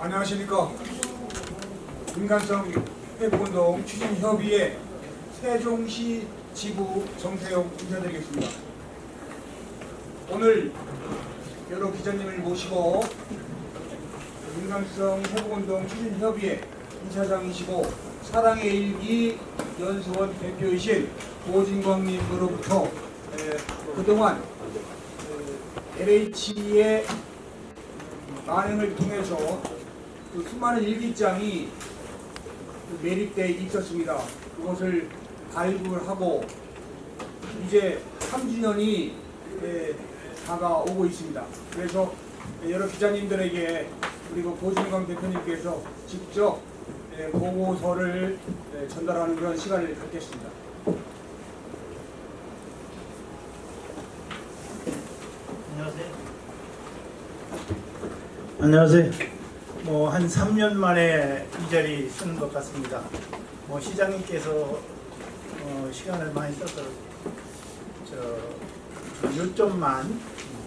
안녕하십니까. 인간성 회복운동 추진협의회 세종시 지부 정태용 인사드리겠습니다. 오늘 여러 기자님을 모시고 인간성 회복운동 추진협의회 이사장이시고 사랑의 일기 연수원 대표이신 고진광님으로부터 그동안 LH의 만행을 통해서 그 수많은 일기장이 매립되어 있었습니다. 그것을 발굴하고 이제 3주년이 다가오고 있습니다. 그래서 여러 기자님들에게 그리고 고진광 대표님께서 직접 보고서를 전달하는 그런 시간을 갖겠습니다. 안녕하세요. 한 3년 만에 이 자리 쓰는 것 같습니다. 시장님께서 시간을 많이 써서 요점만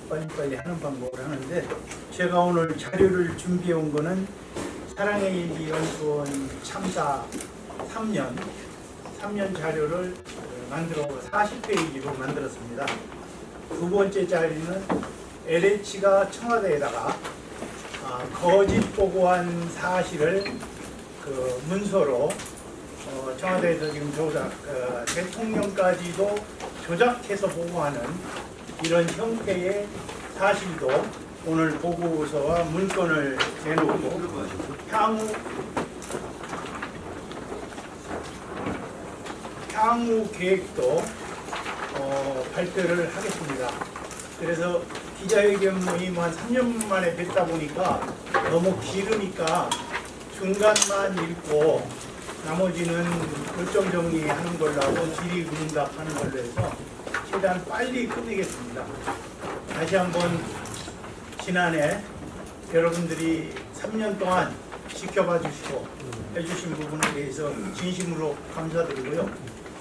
빨리빨리 하는 방법을 하는데, 제가 오늘 자료를 준비해 온 거는 사랑의 일기 연수원 참사 3년 자료를 만들어 40페이지로 만들었습니다. 두 번째 자료는 LH가 청와대에다가 거짓 보고한 사실을 그 문서로 청와대에서 지금 대통령까지도 조작해서 보고하는 이런 형태의 사실도 오늘 보고서와 문건을 내놓고 향후 계획도 발표를 하겠습니다. 그래서 기자회견 모임 한 3년 만에 뵙다 보니까 너무 길으니까 중간만 읽고 나머지는 결정 정리하는 걸로 하고 질의응답하는 걸로 해서 최대한 빨리 끝내겠습니다. 다시 한번 지난해 여러분들이 3년 동안 지켜봐 주시고 해주신 부분에 대해서 진심으로 감사드리고요.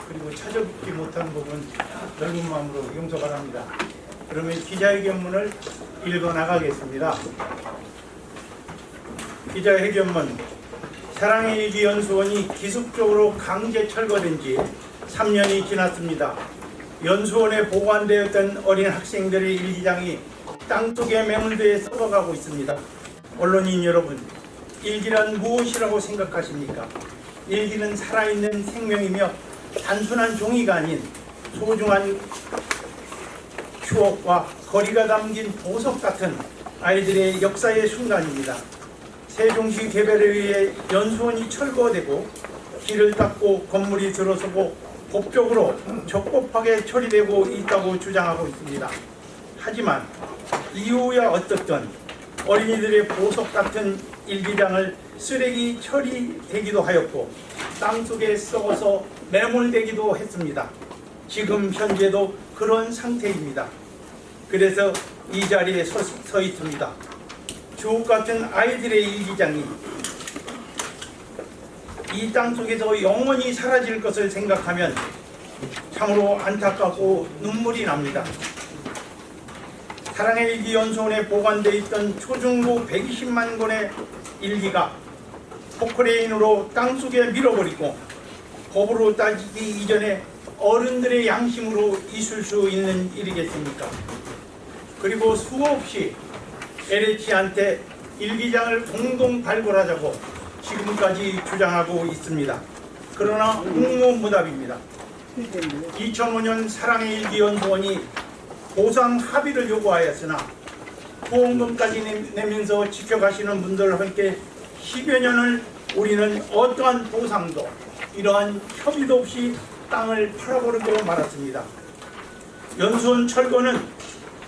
그리고 찾아뵙지 못한 부분 넓은 마음으로 용서 바랍니다. 그러면 기자회견문을 읽어 나가겠습니다. 기자회견문. 사랑의 일기 연수원이 기습적으로 강제 철거된 지 3년이 지났습니다. 연수원에 보관되었던 어린 학생들의 일기장이 땅속에 매몰되어 썩어가고 있습니다. 언론인 여러분, 일기란 무엇이라고 생각하십니까? 일기는 살아있는 생명이며 단순한 종이가 아닌 소중한 추억과 거리가 담긴 보석 같은 아이들의 역사의 순간입니다. 세종시 개발에 의해 연수원이 철거되고 길을 닦고 건물이 들어서고 법적으로 적법하게 처리되고 있다고 주장하고 있습니다. 하지만 이유야 어떻든 어린이들의 보석 같은 일기장을 쓰레기 처리되기도 하였고 땅속에 썩어서 매몰되기도 했습니다. 지금 현재도 그런 상태입니다. 그래서 이 자리에 서 있습니다. 주옥 같은 아이들의 일기장이 이 땅속에서 영원히 사라질 것을 생각하면 참으로 안타깝고 눈물이 납니다. 사랑의 일기 연수원에 보관되어 있던 초중고 120만 권의 일기가 포크레인으로 땅속에 밀어버리고 법으로 따지기 이전에 어른들의 양심으로 있을 수 있는 일이겠습니까? 그리고 수없이 LH한테 일기장을 공동 발굴하자고 지금까지 주장하고 있습니다. 그러나 묵묵무답입니다. 2005년 사랑의 일기 연수원이 보상 합의를 요구하였으나 보험금까지 내면서 지켜가시는 분들과 함께 10여 년을 우리는 어떠한 보상도 이러한 협의도 없이 땅을 팔아버리고 말았습니다. 연수원 철거는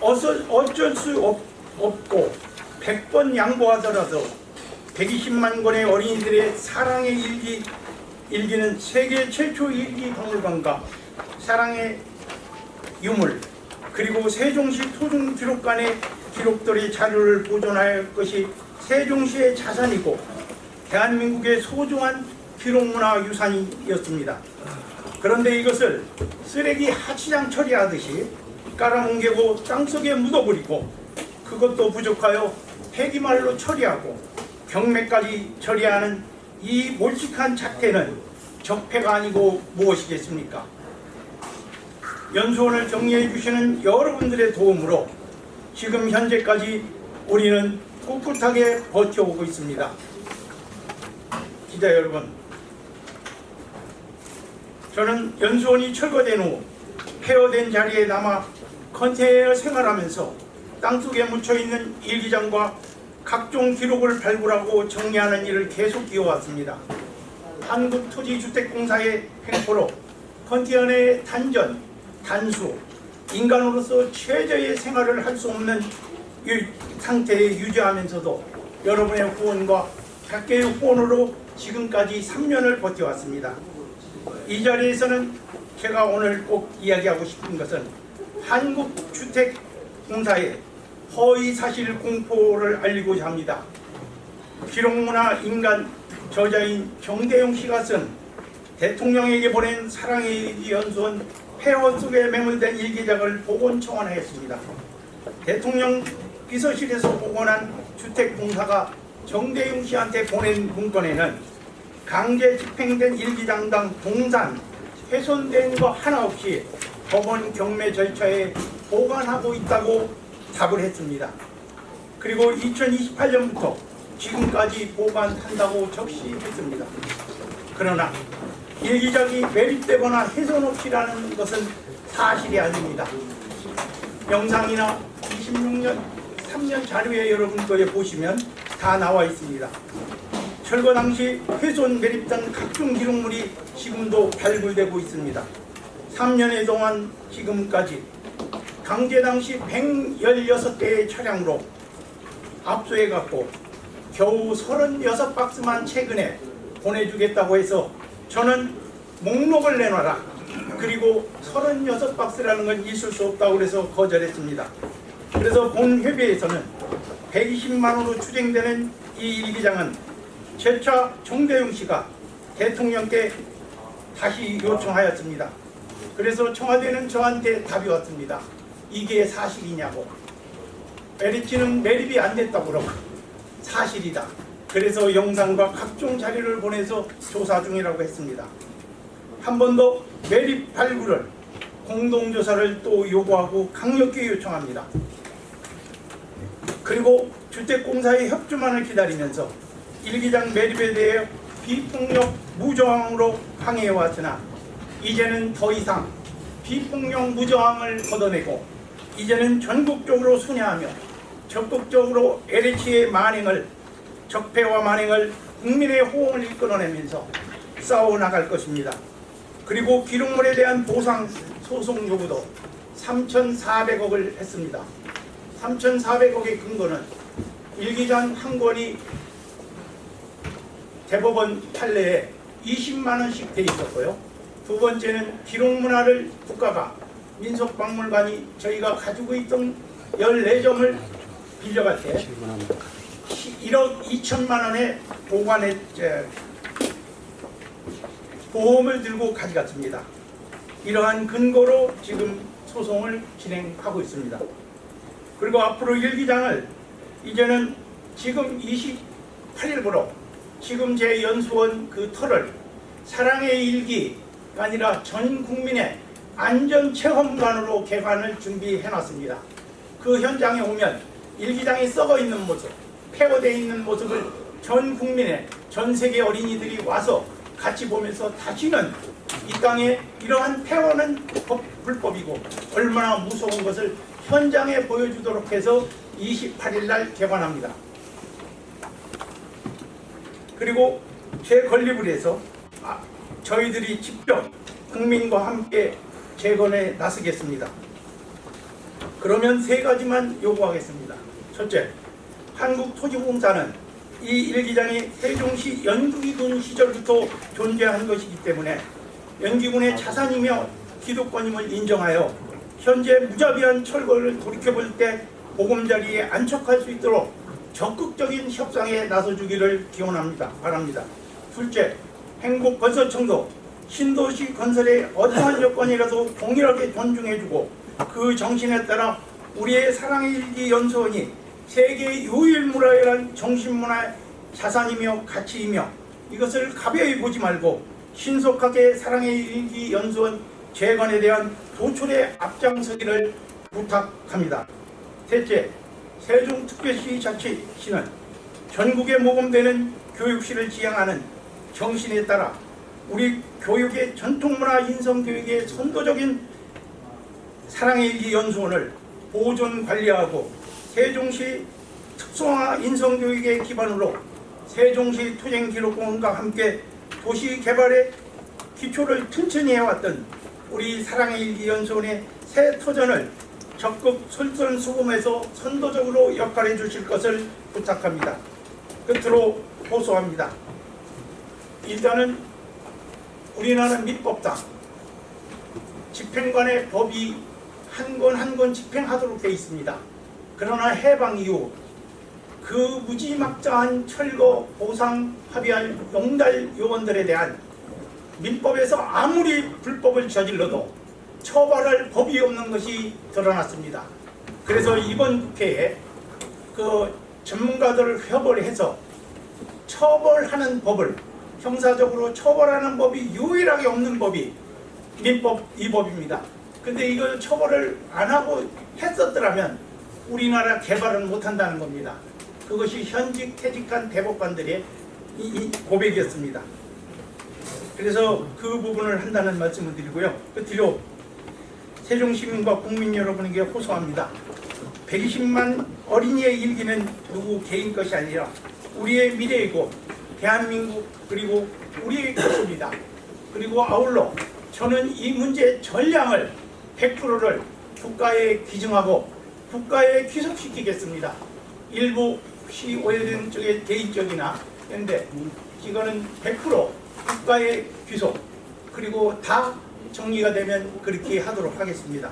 어쩔 수 없고 100번 양보하더라도 120만 권의 어린이들의 사랑의 일기는 세계 최초 일기 박물관과 사랑의 유물 그리고 세종시 토중기록관의 기록들의 자료를 보존할 것이 세종시의 자산이고 대한민국의 소중한 기록문화 유산이었습니다. 그런데 이것을 쓰레기 하치장 처리하듯이 깔아뭉개고 땅속에 묻어버리고 그것도 부족하여 폐기말로 처리하고 경매까지 처리하는 이 몰직한 작태는 적폐가 아니고 무엇이겠습니까? 연수원을 정리해 주시는 여러분들의 도움으로 지금 현재까지 우리는 꿋꿋하게 버텨오고 있습니다. 기자 여러분, 저는 연수원이 철거된 후 폐허된 자리에 남아 컨테이너 생활하면서 땅속에 묻혀있는 일기장과 각종 기록을 발굴하고 정리하는 일을 계속 이어왔습니다. 한국토지주택공사의 횡포로 컨테이너의 단전, 단수, 인간으로서 최저의 생활을 할 수 없는 이 상태에 유지하면서도 여러분의 후원과 각계의 후원으로 지금까지 3년을 버텨왔습니다. 이 자리에서는 제가 오늘 꼭 이야기하고 싶은 것은 한국주택공사의 허위사실 공포를 알리고자 합니다. 기록문화 인간 저자인 정대용 씨가 쓴 대통령에게 보낸 사랑의 연수원 폐허 속에 매몰된 일기장을 복원 청원하였습니다. 대통령 비서실에서 복원한 주택공사가 정대용 씨한테 보낸 문건에는 강제 집행된 일기장당 동산 훼손된 거 하나 없이 법원 경매 절차에 보관하고 있다고 답을 했습니다. 그리고 2028년부터 지금까지 보관한다고 적시했습니다. 그러나 일기장이 매립되거나 훼손 없이라는 것은 사실이 아닙니다. 영상이나 26년, 3년 자료에 여러분 거에 보시면 다 나와 있습니다. 철거 당시 훼손 매립된 각종 기록물이 지금도 발굴되고 있습니다. 3년의 동안 지금까지 강제 당시 116대의 차량으로 압수해갖고 겨우 36박스만 최근에 보내주겠다고 해서 저는 목록을 내놔라. 그리고 36박스라는 건 있을 수 없다고 그래서 거절했습니다. 그래서 본 회비에서는 120만원으로 추정되는 이 일기장은 재차 정대용 씨가 대통령께 다시 요청하였습니다. 그래서 청와대는 저한테 답이 왔습니다. 이게 사실이냐고. 매립지는 매립이 안 됐다고 그러고 사실이다. 그래서 영상과 각종 자료를 보내서 조사 중이라고 했습니다. 한 번 더 매립 발굴을 공동조사를 또 요구하고 강력히 요청합니다. 그리고 주택공사의 협조만을 기다리면서 일기장 매립에 대해 비폭력 무저항으로 항의해왔으나 이제는 더 이상 비폭력 무저항을 걷어내고 이제는 전국적으로 순회하며 적극적으로 LH의 만행을 적폐와 만행을 국민의 호응을 이끌어내면서 싸워나갈 것입니다. 그리고 기록물에 대한 보상 소송 요구도 3,400억을 했습니다. 3,400억의 근거는 일기장 한 권이 대법원 판례에 20만원씩 돼 있었고요. 두 번째는 기록문화를 국가가 민속박물관이 저희가 가지고 있던 14점을 빌려갈 때 1억 2천만 원의 보험을 들고 가져갔습니다. 이러한 근거로 지금 소송을 진행하고 있습니다. 그리고 앞으로 일기장을 이제는 지금 28일부로 지금 제 연수원 그 터를 사랑의 일기가 아니라 전 국민의 안전체험관으로 개관을 준비해놨습니다. 그 현장에 오면 일기장이 썩어 있는 모습, 폐허되어 있는 모습을 전 국민의 전 세계 어린이들이 와서 같이 보면서 다시는 이 땅에 이러한 폐허는 불법이고 얼마나 무서운 것을 현장에 보여주도록 해서 28일 날 개관합니다. 그리고 제 건립을 해서 저희들이 직접 국민과 함께 재건에 나서겠습니다. 그러면 세 가지만 요구하겠습니다. 첫째, 한국토지공사는 이 일기장이 세종시 연기군 시절부터 존재한 것이기 때문에 연기군의 자산이며 기득권임을 인정하여 현재 무자비한 철거를 돌이켜볼 때 보금자리에 안착할 수 있도록 적극적인 협상에 나서주기를 기원합니다. 바랍니다. 둘째, 행복건설청도 신도시 건설의 어떠한 여건이라도 동일하게 존중해주고 그 정신에 따라 우리의 사랑의 일기 연수원이 세계 유일문화유산 정신문화의 자산이며 가치이며 이것을 가벼이 보지 말고 신속하게 사랑의 일기 연수원 재건에 대한 도출에 앞장서기를 부탁합니다. 셋째, 세종특별시 자치시는 전국에 모금되는 교육시를 지향하는 정신에 따라 우리 교육의 전통문화 인성교육의 선도적인 사랑의 일기 연수원을 보존 관리하고 세종시 특성화 인성교육의 기반으로 세종시 투쟁기록공원과 함께 도시 개발의 기초를 튼튼히 해왔던 우리 사랑의 일기 연수원의 새 터전을 적극 솔선수범해서 선도적으로 역할해 주실 것을 부탁합니다. 끝으로 호소합니다. 일단은 우리나라 민법상 집행관의 법이 한 권 한 권 집행하도록 되어 있습니다. 그러나 해방 이후 그 무지막지한 철거, 보상, 합의할 용달 요원들에 대한 민법에서 아무리 불법을 저질러도 처벌할 법이 없는 것이 드러났습니다. 그래서 이번 국회에 그 전문가들을 협의해서 처벌하는 법을, 형사적으로 처벌하는 법이 유일하게 없는 법이 민법 이 법입니다. 근데 이걸 처벌을 안 하고 했었더라면 우리나라 개발은 못한다는 겁니다. 그것이 현직 퇴직한 대법관들의 이 고백이었습니다. 그래서 그 부분을 한다는 말씀을 드리고요. 끝으로 세종시민과 국민 여러분에게 호소합니다. 120만 어린이의 일기는 누구 개인 것이 아니라 우리의 미래이고 대한민국 그리고 우리의 것입니다. 그리고 아울러 저는 이 문제의 전량을 100%를 국가에 귀증하고 국가에 귀속시키겠습니다. 일부 시 오해된 쪽의 개인적이나 그런데 이거는 100% 국가의 귀속 그리고 다 정리가 되면 그렇게 하도록 하겠습니다.